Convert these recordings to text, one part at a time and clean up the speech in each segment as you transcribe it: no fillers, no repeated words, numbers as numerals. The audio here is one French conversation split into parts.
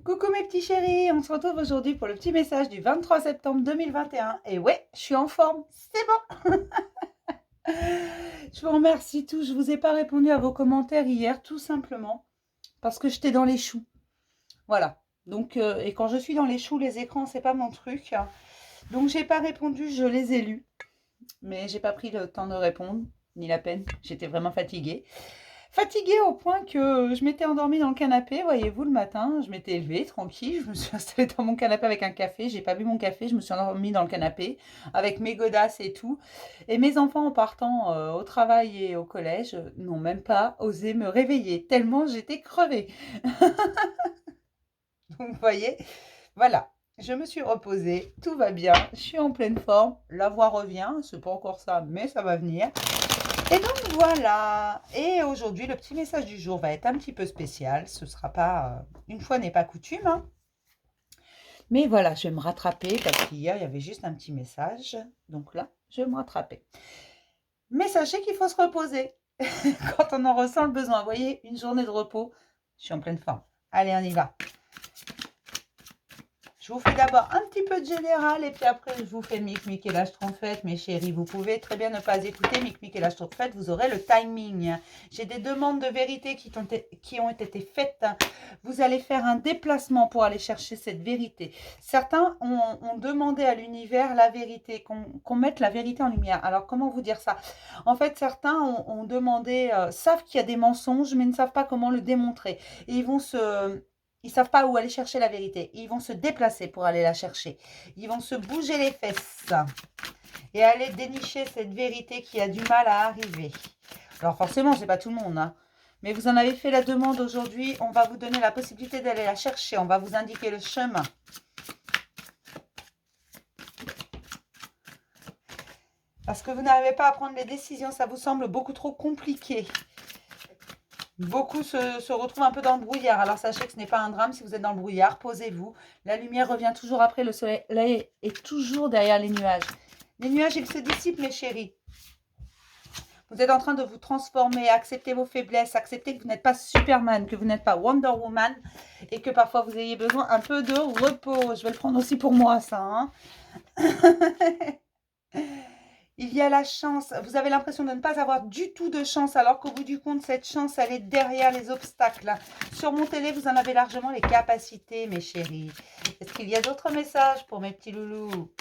Coucou mes petits chéris, on se retrouve aujourd'hui pour le petit message du 23 septembre 2021. Et ouais, je suis en forme, c'est bon. Je vous remercie tous, je vous ai pas répondu à vos commentaires hier, tout simplement parce que j'étais dans les choux. Voilà. Donc, et quand je suis dans les choux, les écrans, c'est pas mon truc. Donc, j'ai pas répondu, je les ai lus, mais j'ai pas pris le temps de répondre, ni la peine. J'étais vraiment fatiguée. Fatiguée au point que je m'étais endormie dans le canapé, voyez-vous, le matin. Je m'étais levée tranquille, je me suis installée dans mon canapé avec un café. J'ai pas bu mon café, je me suis endormie dans le canapé avec mes godasses et tout. Et mes enfants, en partant au travail et au collège, n'ont même pas osé me réveiller, tellement j'étais crevée. Donc, vous voyez, voilà. Je me suis reposée, tout va bien, je suis en pleine forme, la voix revient, c'est pas encore ça, mais ça va venir. Et donc voilà, et aujourd'hui le petit message du jour va être un petit peu spécial, ce sera pas, une fois n'est pas coutume, hein. Mais voilà, je vais me rattraper parce qu'hier il y avait juste un petit message, donc là je vais me rattraper. Mais sachez qu'il faut se reposer quand on en ressent le besoin. Vous voyez, une journée de repos, je suis en pleine forme. Allez, on y va. Je vous fais d'abord un petit peu de général et puis après je vous fais Mic et la Schtroumpfette, mes chéris. Vous pouvez très bien ne pas écouter Mic et la Schtroumpfette, vous aurez le timing. J'ai des demandes de vérité qui ont été faites. Vous allez faire un déplacement pour aller chercher cette vérité. Certains ont demandé à l'univers la vérité, qu'on mette la vérité en lumière. Alors comment vous dire ça? En fait, certains ont demandé, savent qu'il y a des mensonges, mais ne savent pas comment le démontrer. Et ils savent pas où aller chercher la vérité. Ils vont se déplacer pour aller la chercher. Ils vont se bouger les fesses et aller dénicher cette vérité qui a du mal à arriver. Alors forcément, c'est pas tout le monde, hein. Mais vous en avez fait la demande aujourd'hui. On va vous donner la possibilité d'aller la chercher. On va vous indiquer le chemin. Parce que vous n'arrivez pas à prendre les décisions. Ça vous semble beaucoup trop compliqué. Beaucoup se retrouvent un peu dans le brouillard. Alors sachez que ce n'est pas un drame si vous êtes dans le brouillard. Posez-vous. La lumière revient toujours après le soleil. Soleil est toujours derrière les nuages. Les nuages, ils se dissipent, mes chéris. Vous êtes en train de vous transformer. Acceptez vos faiblesses. Acceptez que vous n'êtes pas Superman, que vous n'êtes pas Wonder Woman et que parfois vous ayez besoin un peu de repos. Je vais le prendre aussi pour moi, ça. Hein. Il y a la chance. Vous avez l'impression de ne pas avoir du tout de chance, alors qu'au bout du compte, cette chance, elle est derrière les obstacles. Surmontez-les, vous en avez largement les capacités, mes chéris. Est-ce qu'il y a d'autres messages pour mes petits loulous?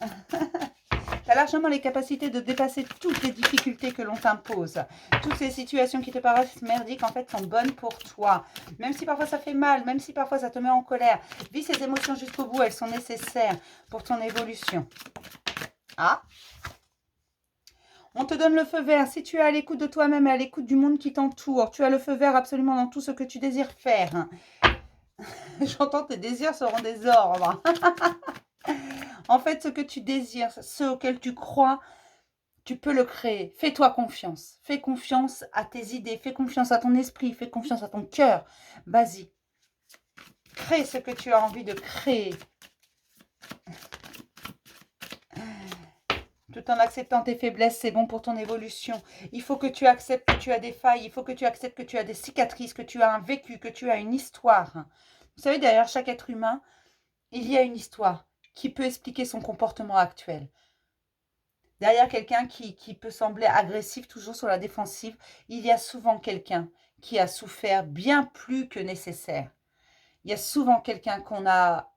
Tu as largement les capacités de dépasser toutes les difficultés que l'on t'impose. Toutes ces situations qui te paraissent merdiques, en fait, sont bonnes pour toi. Même si parfois ça fait mal, même si parfois ça te met en colère. Vis ces émotions jusqu'au bout, elles sont nécessaires pour ton évolution. Ah, on te donne le feu vert. Si tu es à l'écoute de toi-même et à l'écoute du monde qui t'entoure, tu as le feu vert absolument dans tout ce que tu désires faire. J'entends tes désirs seront des ordres. En fait, ce que tu désires, ce auquel tu crois, tu peux le créer. Fais-toi confiance. Fais confiance à tes idées. Fais confiance à ton esprit. Fais confiance à ton cœur. Vas-y. Crée ce que tu as envie de créer. Tout en acceptant tes faiblesses, c'est bon pour ton évolution. Il faut que tu acceptes que tu as des failles, il faut que tu acceptes que tu as des cicatrices, que tu as un vécu, que tu as une histoire. Vous savez, derrière chaque être humain, il y a une histoire qui peut expliquer son comportement actuel. Derrière quelqu'un qui peut sembler agressif, toujours sur la défensive, il y a souvent quelqu'un qui a souffert bien plus que nécessaire. Il y a souvent quelqu'un qu'on a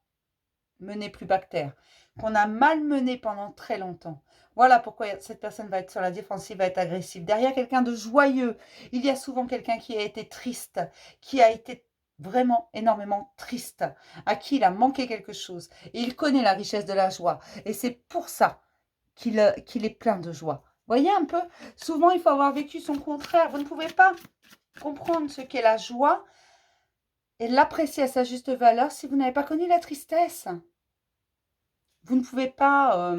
mené plus bactère, qu'on a malmené pendant très longtemps. Voilà pourquoi cette personne va être sur la défensive, va être agressive. Derrière quelqu'un de joyeux, il y a souvent quelqu'un qui a été triste, qui a été vraiment énormément triste, à qui il a manqué quelque chose. Et il connaît la richesse de la joie. Et c'est pour ça qu'il est plein de joie. Voyez un peu, souvent il faut avoir vécu son contraire. Vous ne pouvez pas comprendre ce qu'est la joie et l'apprécier à sa juste valeur si vous n'avez pas connu la tristesse. Vous ne pouvez pas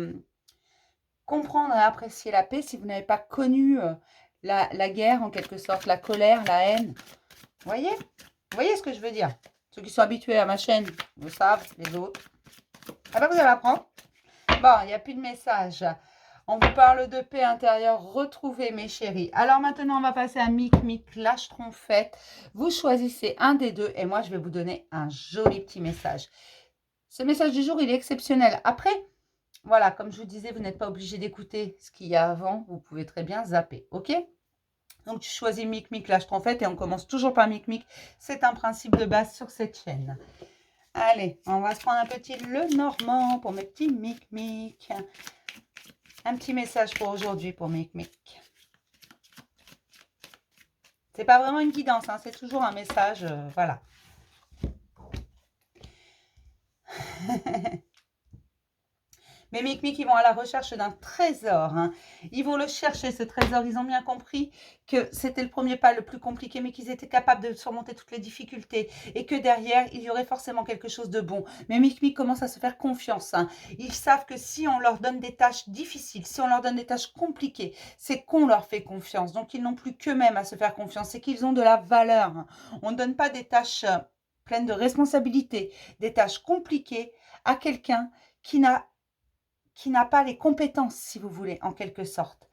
comprendre et apprécier la paix si vous n'avez pas connu la guerre, en quelque sorte, la colère, la haine. Vous voyez ce que je veux dire? Ceux qui sont habitués à ma chaîne, vous savez, les autres. Ah ben, vous allez apprendre. Bon, il n'y a plus de message. On vous parle de paix intérieure retrouvée, mes chéris. Alors maintenant, on va passer à Mic Lâche Trompette. Vous choisissez un des deux et moi, je vais vous donner un joli petit message. Ce message du jour, il est exceptionnel. Après, voilà, comme je vous disais, vous n'êtes pas obligé d'écouter ce qu'il y a avant. Vous pouvez très bien zapper, ok? Donc, tu choisis Mic Lâche Trompette et on commence toujours par Mic. C'est un principe de base sur cette chaîne. Allez, on va se prendre un petit Lenormand pour mes petits Mic. Un petit message pour aujourd'hui pour Mic. C'est pas vraiment une guidance, hein, c'est toujours un message, voilà. Mais Mic, ils vont à la recherche d'un trésor. Hein. Ils vont le chercher, ce trésor. Ils ont bien compris que c'était le premier pas le plus compliqué, mais qu'ils étaient capables de surmonter toutes les difficultés. Et que derrière, il y aurait forcément quelque chose de bon. Mais Mic commence à se faire confiance. Hein. Ils savent que si on leur donne des tâches difficiles, si on leur donne des tâches compliquées, c'est qu'on leur fait confiance. Donc, ils n'ont plus qu'eux-mêmes à se faire confiance. C'est qu'ils ont de la valeur. Hein. On ne donne pas des tâches pleines de responsabilités, des tâches compliquées à quelqu'un qui n'a pas les compétences, si vous voulez, en quelque sorte.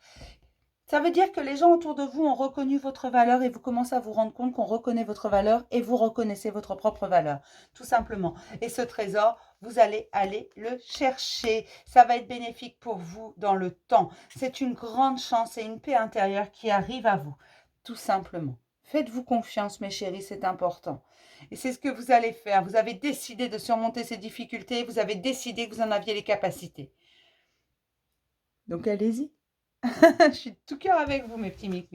Ça veut dire que les gens autour de vous ont reconnu votre valeur et vous commencez à vous rendre compte qu'on reconnaît votre valeur et vous reconnaissez votre propre valeur, tout simplement. Et ce trésor, vous allez aller le chercher. Ça va être bénéfique pour vous dans le temps. C'est une grande chance et une paix intérieure qui arrive à vous, tout simplement. Faites-vous confiance, mes chéris, c'est important. Et c'est ce que vous allez faire. Vous avez décidé de surmonter ces difficultés. Vous avez décidé que vous en aviez les capacités. Donc, allez-y. Je suis de tout cœur avec vous, mes petits Mic.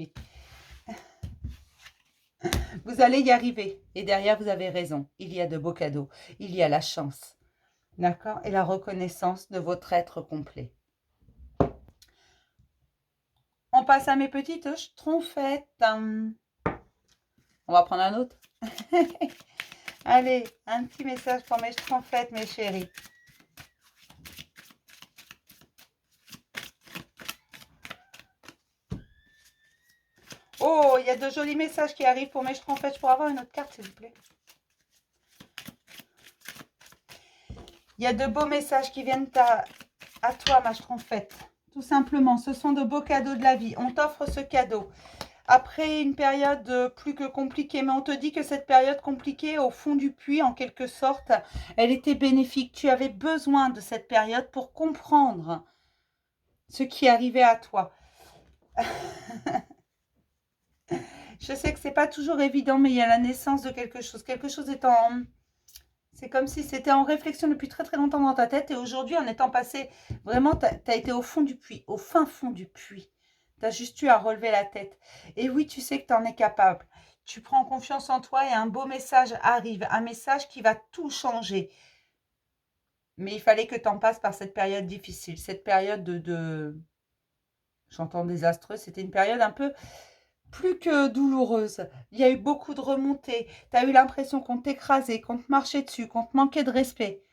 Vous allez y arriver. Et derrière, vous avez raison. Il y a de beaux cadeaux. Il y a la chance. D'accord? Et la reconnaissance de votre être complet. On passe à mes petites schtroumpfettes. On va prendre un autre. Allez, un petit message pour mes schtroumpfettes, mes chéris. Oh, il y a de jolis messages qui arrivent pour mes schtroumpfettes. Je pourrais avoir une autre carte, s'il vous plaît? Il y a de beaux messages qui viennent à toi, ma schtroumpfette. Tout simplement, ce sont de beaux cadeaux de la vie. On t'offre ce cadeau. Après une période plus que compliquée, mais on te dit que cette période compliquée, au fond du puits, en quelque sorte, elle était bénéfique. Tu avais besoin de cette période pour comprendre ce qui arrivait à toi. Je sais que c'est pas toujours évident, mais il y a la naissance de quelque chose. Quelque chose est en... C'est comme si c'était en réflexion depuis très très longtemps dans ta tête. Et aujourd'hui, en étant passé, vraiment, tu as été au fond du puits, au fin fond du puits. Tu as juste eu à relever la tête. Et oui, tu sais que tu en es capable. Tu prends confiance en toi et un beau message arrive. Un message qui va tout changer. Mais il fallait que tu en passes par cette période difficile. Cette période de... J'entends désastreuse. C'était une période un peu... plus que douloureuse. Il y a eu beaucoup de remontées. Tu as eu l'impression qu'on t'écrasait, qu'on te marchait dessus, qu'on te manquait de respect.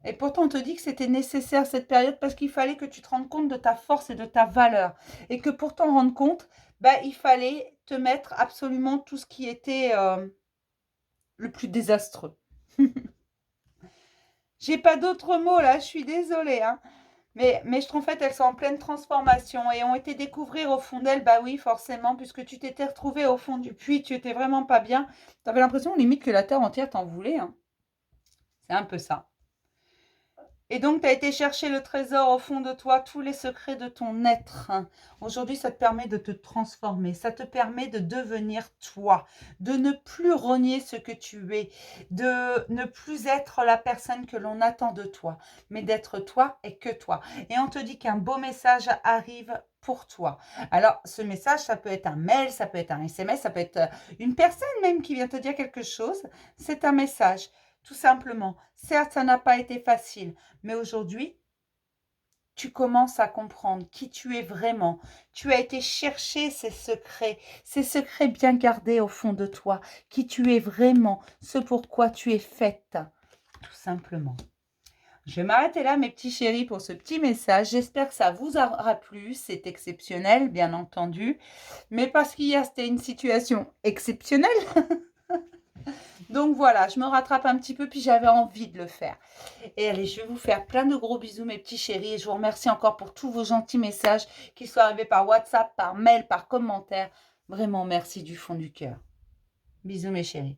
Et pourtant, on te dit que c'était nécessaire cette période parce qu'il fallait que tu te rendes compte de ta force et de ta valeur. Et que pour t'en rendre compte, il fallait te mettre absolument tout ce qui était le plus désastreux. J'ai pas d'autres mots là, je suis désolée. Hein. Mais mes schtroumpfettes, elles sont en pleine transformation et ont été découvrir au fond d'elles, bah oui, forcément, puisque tu t'étais retrouvée au fond du puits, tu étais vraiment pas bien. Tu avais l'impression limite que la terre entière t'en voulait. Hein. C'est un peu ça. Et donc, tu as été chercher le trésor au fond de toi, tous les secrets de ton être. Aujourd'hui, ça te permet de te transformer, ça te permet de devenir toi, de ne plus renier ce que tu es, de ne plus être la personne que l'on attend de toi, mais d'être toi et que toi. Et on te dit qu'un beau message arrive pour toi. Alors, ce message, ça peut être un mail, ça peut être un SMS, ça peut être une personne même qui vient te dire quelque chose. C'est un message. Tout simplement. Certes, ça n'a pas été facile, mais aujourd'hui, tu commences à comprendre qui tu es vraiment. Tu as été chercher ces secrets bien gardés au fond de toi, qui tu es vraiment, ce pourquoi tu es faite, tout simplement. Je vais m'arrêter là, mes petits chéris, pour ce petit message. J'espère que ça vous aura plu. C'est exceptionnel, bien entendu. Mais parce qu'hier, c'était une situation exceptionnelle. Donc voilà, je me rattrape un petit peu, puis j'avais envie de le faire. Et allez, je vais vous faire plein de gros bisous, mes petits chéris. Et je vous remercie encore pour tous vos gentils messages, qu'ils soient arrivés par WhatsApp, par mail, par commentaire. Vraiment, merci du fond du cœur. Bisous, mes chéris.